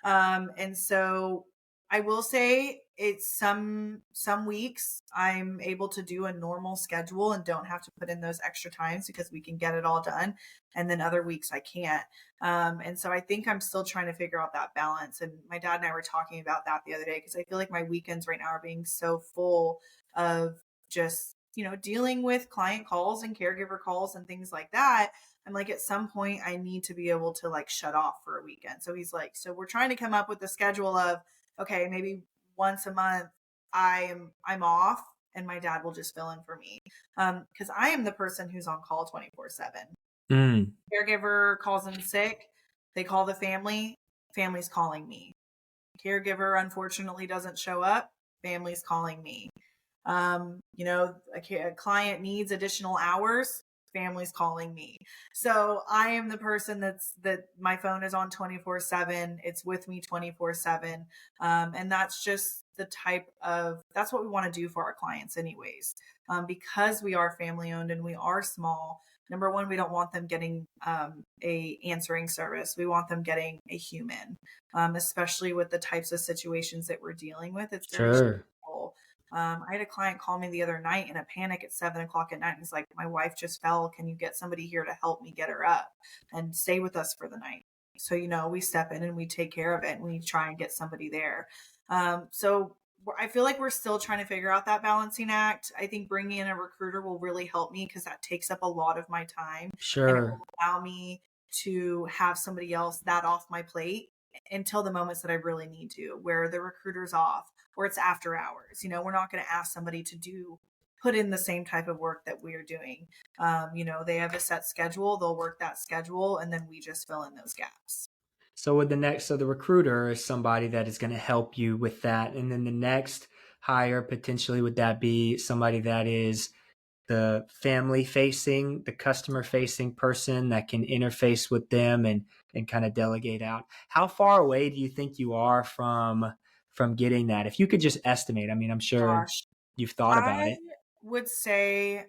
And so I will say it's some weeks I'm able to do a normal schedule and don't have to put in those extra times because we can get it all done. And then other weeks I can't. And so I think I'm still trying to figure out that balance. And my dad and I were talking about that the other day because I feel like my weekends right now are being so full of just, dealing with client calls and caregiver calls and things like that. I'm like, at some point I need to be able to like shut off for a weekend. So he's like, so we're trying to come up with the schedule of, okay, maybe once a month I'm off and my dad will just fill in for me. Because I am the person who's on call 24/7. Caregiver calls in sick, they call the family's calling me. Caregiver unfortunately doesn't show up, family's calling me. A client needs additional hours, family's calling me. So I am the person that my phone is on 24/7. It's with me 24/7. And that's just that's what we want to do for our clients anyways. Because we are family owned and we are small, number one, we don't want them getting a answering service. We want them getting a human, especially with the types of situations that we're dealing with. It's very stressful. I had a client call me the other night in a panic at 7 o'clock at night. And he's like, my wife just fell. Can you get somebody here to help me get her up and stay with us for the night? So, we step in and we take care of it and we try and get somebody there. So I feel like we're still trying to figure out that balancing act. I think bringing in a recruiter will really help me because that takes up a lot of my time. And it will allow me to have somebody else that off my plate until the moments that I really need to, where the recruiter's off or it's after hours. We're not going to ask somebody to put in the same type of work that we're doing. They have a set schedule, they'll work that schedule, and then we just fill in those gaps. So the recruiter is somebody that is going to help you with that. And then the next hire potentially, would that be somebody that is the family facing, the customer facing person that can interface with them and kind of delegate out? How far away do you think you are from getting that? If you could just estimate, I mean, I'm sure you've thought about it. I would say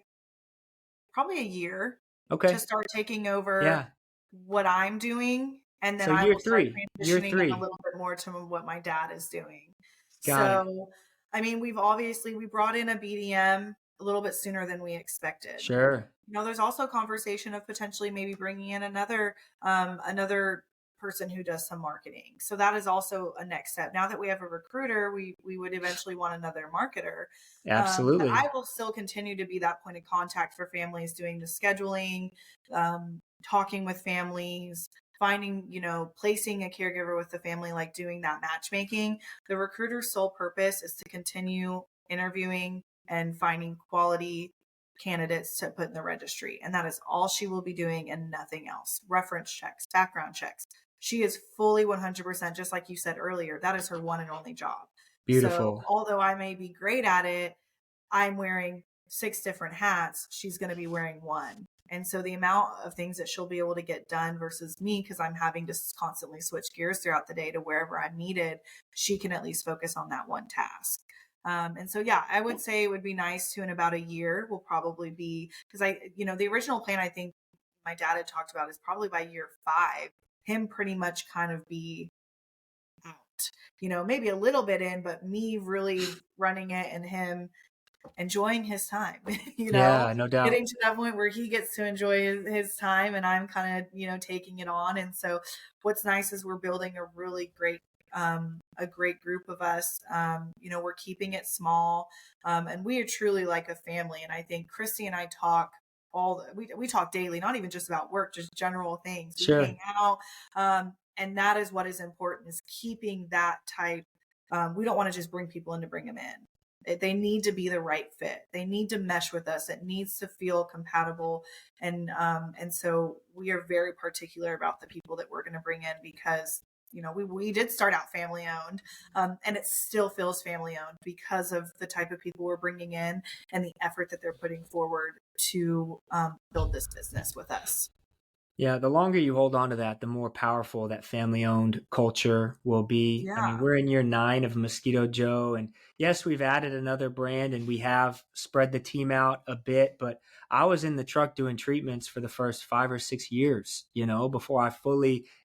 probably a year to start taking over what I'm doing. And then So I year will start three. transitioning in a little bit more to what my dad is doing. Got it. I mean, we brought in a BDM a little bit sooner than we expected. Sure. There's also conversation of potentially maybe bringing in another person who does some marketing. So that is also a next step. Now that we have a recruiter, we would eventually want another marketer. Absolutely. But I will still continue to be that point of contact for families, doing the scheduling, talking with families, finding, placing a caregiver with the family, like doing that matchmaking. The recruiter's sole purpose is to continue interviewing and finding quality candidates to put in the registry. And that is all she will be doing and nothing else. Reference checks, background checks. She is fully 100%, just like you said earlier, that is her one and only job. Beautiful. So although I may be great at it, I'm wearing 6 different hats. She's going to be wearing one. And so the amount of things that she'll be able to get done versus me, because I'm having to constantly switch gears throughout the day to wherever I'm needed, she can at least focus on that one task. And so, yeah, I would say it would be nice to, in about a year, will probably be, because the original plan, I think my dad had talked about is probably by year 5, him pretty much kind of be out, maybe a little bit in, but me really running it and him enjoying his time, Yeah, no doubt. getting to that point where he gets to enjoy his time and I'm kind of, taking it on. And so what's nice is we're building a really great group of us. We're keeping it small, and we are truly like a family. And I think Christy and I talk we talk daily, not even just about work, just general things. We hang out, and that is what is important, is keeping that type. We don't want to just bring people in to bring them in. They need to be the right fit. They need to mesh with us. It needs to feel compatible. And so we are very particular about the people that we're going to bring in, because we did start out family owned, and it still feels family owned because of the type of people we're bringing in and the effort that they're putting forward to build this business with us. Yeah, the longer you hold on to that, the more powerful that family-owned culture will be. Yeah. I mean, we're in year 9 of Mosquito Joe, and yes, we've added another brand and we have spread the team out a bit, but I was in the truck doing treatments for the first 5 or 6 years, before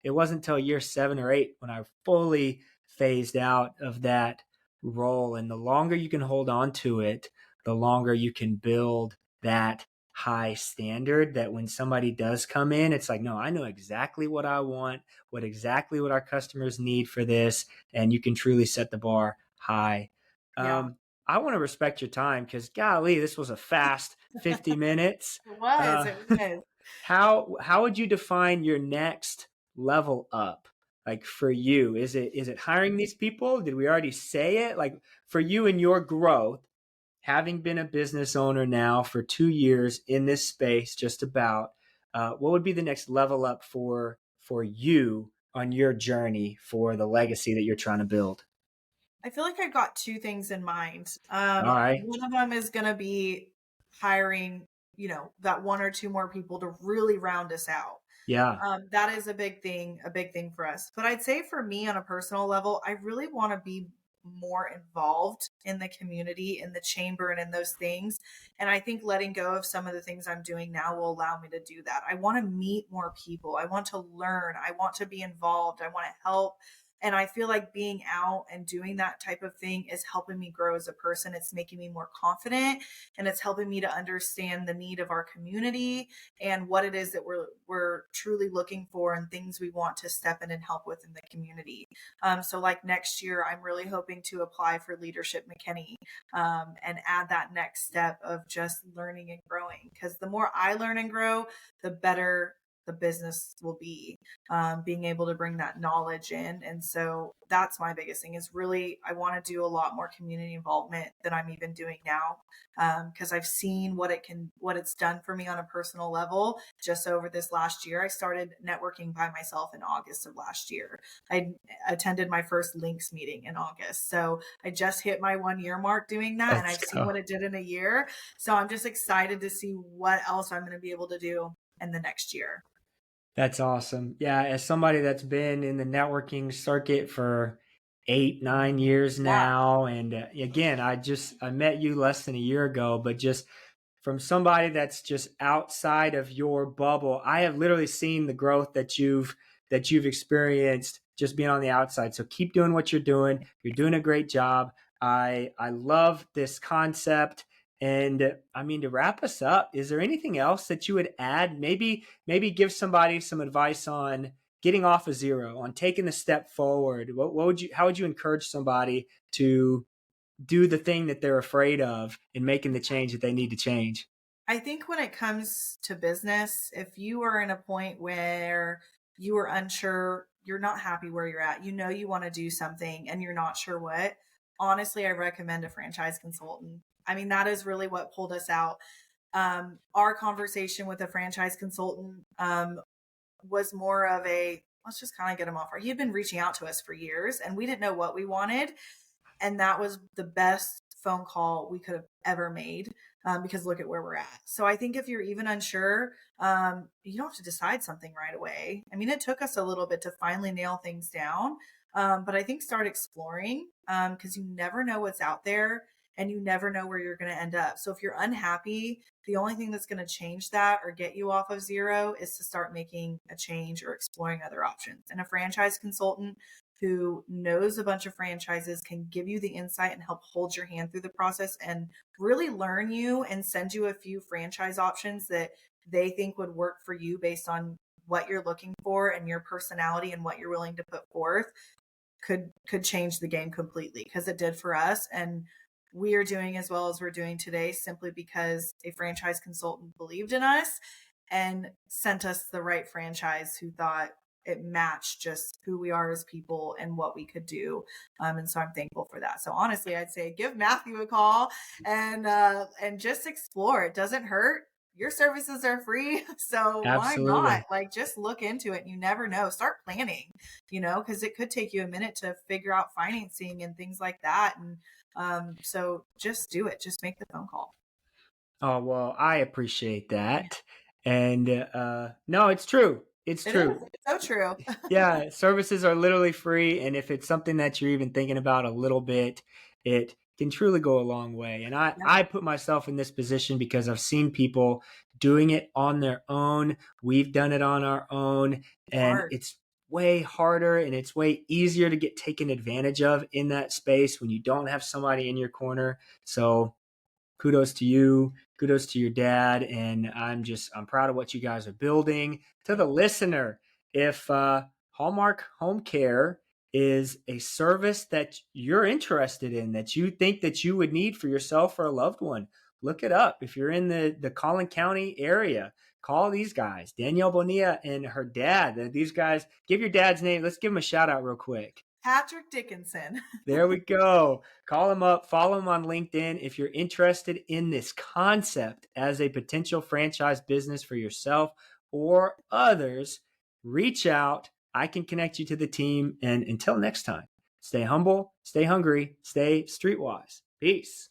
it wasn't until year 7 or 8 when I fully phased out of that role. And the longer you can hold on to it, the longer you can build that high standard that when somebody does come in, it's like, no, I know exactly what I want, what our customers need for this. And you can truly set the bar high. Yeah, I want to respect your time because golly, this was a fast 50 minutes. it was. Uh, It was. how would you define your next level up? Like for you, is it hiring these people? Did we already say it? Like for you and your growth, having been a business owner now for 2 years in this space, just about, what would be the next level up for you on your journey for the legacy that you're trying to build? I feel like I've got two things in mind. All right. One of them is going to be hiring, that one or two more people to really round us out. Yeah. That is a big thing for us. But I'd say for me on a personal level, I really want to be more involved in the community, in the chamber, and in those things. And I think letting go of some of the things I'm doing now will allow me to do that. I want to meet more people. I want to learn. I want to be involved. I want to help. And I feel like being out and doing that type of thing is helping me grow as a person. It's making me more confident, and it's helping me to understand the need of our community and what it is that we're truly looking for and things we want to step in and help with in the community. So like next year, I'm really hoping to apply for Leadership McKinney, and add that next step of just learning and growing. Because the more I learn and grow, the better the business will be, being able to bring that knowledge in. And so that's my biggest thing is really, I want to do a lot more community involvement than I'm even doing now. Cause I've seen what it's done for me on a personal level. Just over this last year, I started networking by myself in August of last year. I attended my first Links meeting in August. So I just hit my 1 year mark doing that. And Let's I've seen go. what it did in a year. So I'm just excited to see what else I'm going to be able to do in the next year. That's awesome. Yeah, as somebody that's been in the networking circuit for 8, 9 years Yeah. now, and again, I met you less than a year ago, but just from somebody that's just outside of your bubble, I have literally seen the growth that you've experienced just being on the outside. So keep doing what you're doing. You're doing a great job. I love this concept. And I mean, to wrap us up, is there anything else that you would add? Maybe give somebody some advice on getting off of zero, on taking the step forward. How would you encourage somebody to do the thing that they're afraid of and making the change that they need to change? I think when it comes to business, if you are in a point where you are unsure, you're not happy where you're at, you want to do something and you're not sure what, honestly, I recommend a franchise consultant. I mean, that is really what pulled us out. Our conversation with a franchise consultant was more of a, let's just kind of get him off. He had been reaching out to us for years and we didn't know what we wanted. And that was the best phone call we could have ever made, because look at where we're at. So I think if you're even unsure, you don't have to decide something right away. I mean, it took us a little bit to finally nail things down, but I think start exploring, because you never know what's out there and you never know where you're going to end up. So if you're unhappy, the only thing that's going to change that or get you off of zero is to start making a change or exploring other options. And a franchise consultant who knows a bunch of franchises can give you the insight and help hold your hand through the process and really learn you and send you a few franchise options that they think would work for you based on what you're looking for and your personality and what you're willing to put forth could change the game completely, because it did for us. And we are doing as well as we're doing today simply because a franchise consultant believed in us and sent us the right franchise who thought it matched just who we are as people and what we could do. And so I'm thankful for that. So honestly, I'd say give Matthew a call and just explore. It doesn't hurt. Your services are free. So why not? Absolutely. Like, just look into it. You never know. Start planning, because it could take you a minute to figure out financing and things like that. And so just do it. Just make the phone call. Oh, well, I appreciate that. And no, it's true. It's It is. true. It's so true. Yeah, services are literally free. And if it's something that you're even thinking about a little bit, it can truly go a long way. And I, Yeah, I put myself in this position because I've seen people doing it on their own. We've done it on our own. it's And hard. it's way harder and it's way easier to get taken advantage of in that space when you don't have somebody in your corner. So kudos to you, kudos to your dad, and I'm proud of what you guys are building. To the listener, if Hallmark Home Care is a service that you're interested in, that you think that you would need for yourself or a loved one, look it up. If you're in the Collin County area, call these guys, Danielle Bonilla and her dad. These guys, give your dad's name. Let's give him a shout out real quick. Patrick Dickinson. There we go. Call him up, follow him on LinkedIn. If you're interested in this concept as a potential franchise business for yourself or others, reach out. I can connect you to the team. And until next time, stay humble, stay hungry, stay streetwise. Peace.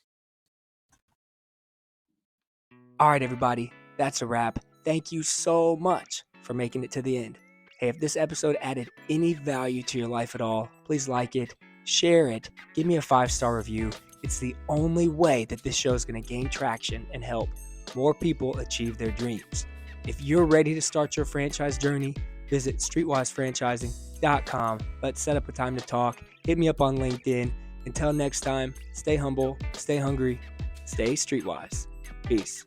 All right, everybody, that's a wrap. Thank you so much for making it to the end. Hey, if this episode added any value to your life at all, please like it, share it, give me a 5-star review. It's the only way that this show is going to gain traction and help more people achieve their dreams. If you're ready to start your franchise journey, visit streetwisefranchising.com. Let's set up a time to talk. Hit me up on LinkedIn. Until next time, stay humble, stay hungry, stay streetwise. Peace.